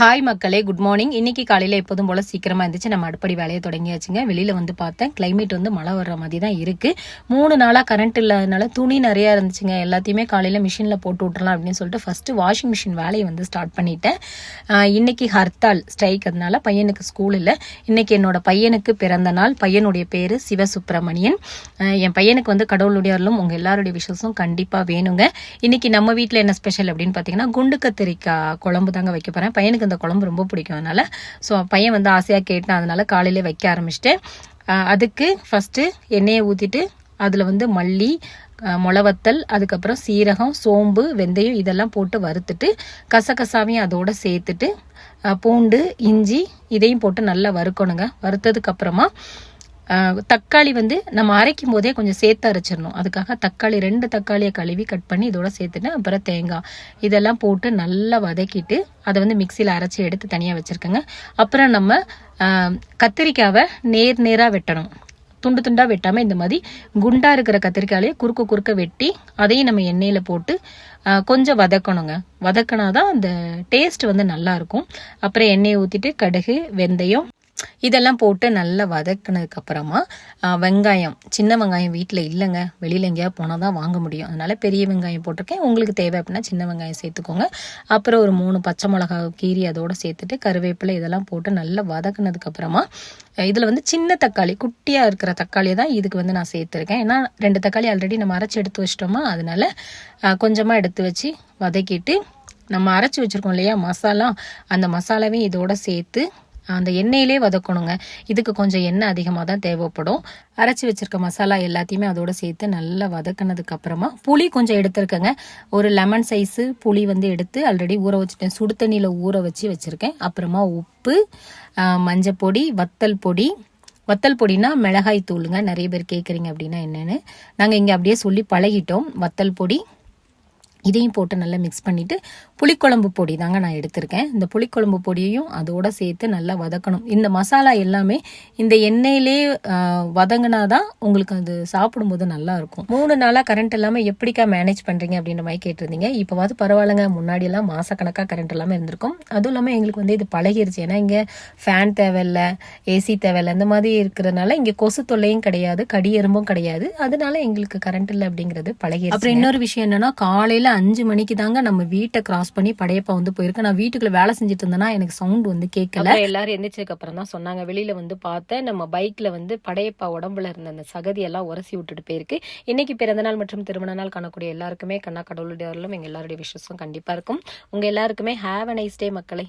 Hi மக்களே, good morning. இன்னைக்கு காலையில் எப்போதும் போல் சீக்கிரமாக இருந்துச்சு. நம்ம அடுப்படி வேலையை தொடங்கியாச்சுங்க. வெளியில் வந்து பார்த்தேன், கிளைமேட் வந்து மழை வர்ற மாதிரி தான் இருக்குது. 3 நாளாக கரண்ட் இல்லாதனால துணி நிறையா இருந்துச்சுங்க. எல்லாத்தையுமே காலையில் மிஷினில் போட்டு விட்டுறலாம் அப்படின்னு சொல்லிட்டு ஃபஸ்ட்டு வாஷிங் மிஷின் வேலையை வந்து ஸ்டார்ட் பண்ணிட்டேன். இன்னைக்கு ஹர்த்தால் ஸ்ட்ரைக், அதனால பையனுக்கு ஸ்கூல் இல்லை. இன்னைக்கு என்னோட பையனுக்கு பிறந்த நாள். பையனுடைய பேர் சிவசுப்பிரமணியன். என் பையனுக்கு வந்து கடவுளுடைய அருளும் உங்கள் எல்லாருடைய விஷஸும் கண்டிப்பாக வேணுங்க. இன்னைக்கு நம்ம வீட்டில் என்ன ஸ்பெஷல் அப்படின்னு பார்த்தீங்கன்னா, குண்டு கத்திரிக்காய் குழம்பு தாங்க வைக்க போகிறேன். பையனுக்கு இந்த குழம்பு ரொம்ப பிடிக்கும், அதனால ஸோ பையன் வந்து ஆசையாக கேட்டான், அதனால காலையிலே வைக்க ஆரம்பிச்சிட்டேன். அதுக்கு ஃபஸ்ட்டு எண்ணெயை ஊற்றிட்டு அதில் வந்து மல்லி, முளவத்தல், அதுக்கப்புறம் சீரகம், சோம்பு, வெந்தயம் இதெல்லாம் போட்டு வறுத்துட்டு கசகசாவையும் அதோடு சேர்த்துட்டு பூண்டு, இஞ்சி இதையும் போட்டு நல்லா வறுக்கணுங்க. வறுத்ததுக்கப்புறமா தக்காளி வந்து நம்ம அரைக்கும் போதே கொஞ்சம் சேர்த்து அரைச்சிடணும். அதுக்காக தக்காளி 2 தக்காளியை கழுவி கட் பண்ணி இதோட சேர்த்துட்டு அப்புறம் தேங்காய் இதெல்லாம் போட்டு நல்லா வதக்கிட்டு அதை வந்து மிக்சியில் அரைச்சி எடுத்து தனியாக வச்சுருக்கேங்க. அப்புறம் நம்ம கத்திரிக்காவை நேராக வெட்டணும். துண்டு துண்டாக வெட்டாமல் இந்த மாதிரி குண்டாக இருக்கிற கத்திரிக்காயிலே குறுக்க வெட்டி அதையும் நம்ம எண்ணெயில் போட்டு கொஞ்சம் வதக்கணுங்க. வதக்கினாதான் அந்த டேஸ்ட் வந்து நல்லாயிருக்கும். அப்புறம் எண்ணெயை ஊற்றிட்டு கடுகு, வெந்தயம் இதெல்லாம் போட்டு நல்லா வதக்கினதுக்கப்புறமா வெங்காயம், சின்ன வெங்காயம் வீட்டில் இல்லைங்க, வெளியில் எங்கேயாவது போனால் தான் வாங்க முடியும், அதனால் பெரிய வெங்காயம் போட்டிருக்கேன். உங்களுக்கு தேவை அப்படின்னா சின்ன வெங்காயம் சேர்த்துக்கோங்க. அப்புறம் ஒரு 3 பச்சை மிளகா கீரி அதோடு சேர்த்துட்டு கருவேப்பிலை இதெல்லாம் போட்டு நல்லா வதக்கினதுக்கப்புறமா இதில் வந்து சின்ன தக்காளி, குட்டியாக இருக்கிற தக்காளியை தான் இதுக்கு வந்து நான் சேர்த்துருக்கேன். ஏன்னா 2 தக்காளி ஆல்ரெடி நம்ம அரைச்சி எடுத்து வச்சிட்டோமா, அதனால கொஞ்சமாக எடுத்து வச்சு வதக்கிட்டு நம்ம அரைச்சி வச்சுருக்கோம் இல்லையா மசாலா, அந்த மசாலாவையும் இதோட சேர்த்து அந்த எண்ணெயிலே வதக்கணுங்க. இதுக்கு கொஞ்சம் எண்ணெய் அதிகமாக தான் தேவைப்படும். அரைச்சி வச்சிருக்க மசாலா எல்லாத்தையுமே அதோட சேர்த்து நல்லா வதக்கினதுக்கு அப்புறமா புளி கொஞ்சம் எடுத்துருக்கேங்க. ஒரு லெமன் சைஸு புளி வந்து எடுத்து ஆல்ரெடி ஊற வச்சுட்டேன், சுடு தண்ணியில் ஊற வச்சுருக்கேன். அப்புறமா உப்பு, மஞ்சப்பொடி, வத்தல் பொடினா மிளகாய் தூளுங்க. நிறைய பேர் கேட்குறீங்க அப்படின்னா என்னென்னு, நாங்கள் இங்கே அப்படியே சொல்லி பழகிட்டோம். வத்தல் பொடி இதையும் போட்டு நல்லா மிக்ஸ் பண்ணிவிட்டு புளிக்குழம்பு பொடி தாங்க நான் எடுத்திருக்கேன். இந்த புளிக்குழம்பு பொடியையும் அதோடு சேர்த்து நல்லா வதக்கணும். இந்த மசாலா எல்லாமே இந்த எண்ணெயிலே வதங்கினாதான் உங்களுக்கு அது சாப்பிடும்போது நல்லாயிருக்கும். 3 நாளாக கரண்ட் இல்லாமல் எப்படிக்கா மேனேஜ் பண்ணுறீங்க அப்படின்ற மாதிரி கேட்டிருந்தீங்க. இப்போவாது பரவாயில்லைங்க, முன்னாடியெல்லாம் மாதக்கணக்காக கரண்ட் இல்லாமல் இருந்திருக்கும். அதுவும் இல்லாமல் எங்களுக்கு வந்து இது பழகிருச்சு. ஏன்னா இங்கே ஃபேன் தேவையில்லை, ஏசி தேவையில்லை, இந்த மாதிரி இருக்கிறதுனால இங்கே கொசு தொல்லையும் கிடையாது, கடி எறும்பும் கிடையாது. அதனால எங்களுக்கு கரண்ட் இல்லை அப்படிங்கிறது பழகிருச்சு. அப்புறம் இன்னொரு விஷயம் என்னன்னா, காலையில் 5 மணிக்கு தாங்க நம்ம வீட்டை கிராஸ் பண்ணி படையப்பா வந்து போயிருக்கு. நான் வீட்டுக்குள்ள வேலை செஞ்சுட்டு இருந்தேன்னா எனக்கு சவுண்ட் வந்து கேட்கல. எல்லாரும் எந்திரிச்சதுக்கு அப்புறம் தான் சொன்னாங்க. வெளியில வந்து பார்த்தேன், நம்ம பைக்ல வந்து படையப்பா உடம்புல இருந்த அந்த சகதி எல்லாம் உரசி விட்டுட்டு போயிருக்கு. இன்னைக்கு பிறந்தநாள் மற்றும் திருமண நாள் காணக்கூடிய எல்லாருக்குமே கண்ணா கடவுளுடைய அருளும் எங்க எல்லாருடைய விஷயம் கண்டிப்பா இருக்கும். உங்க எல்லாருக்குமே ஹேவ் அ நைஸ் டே மக்களே.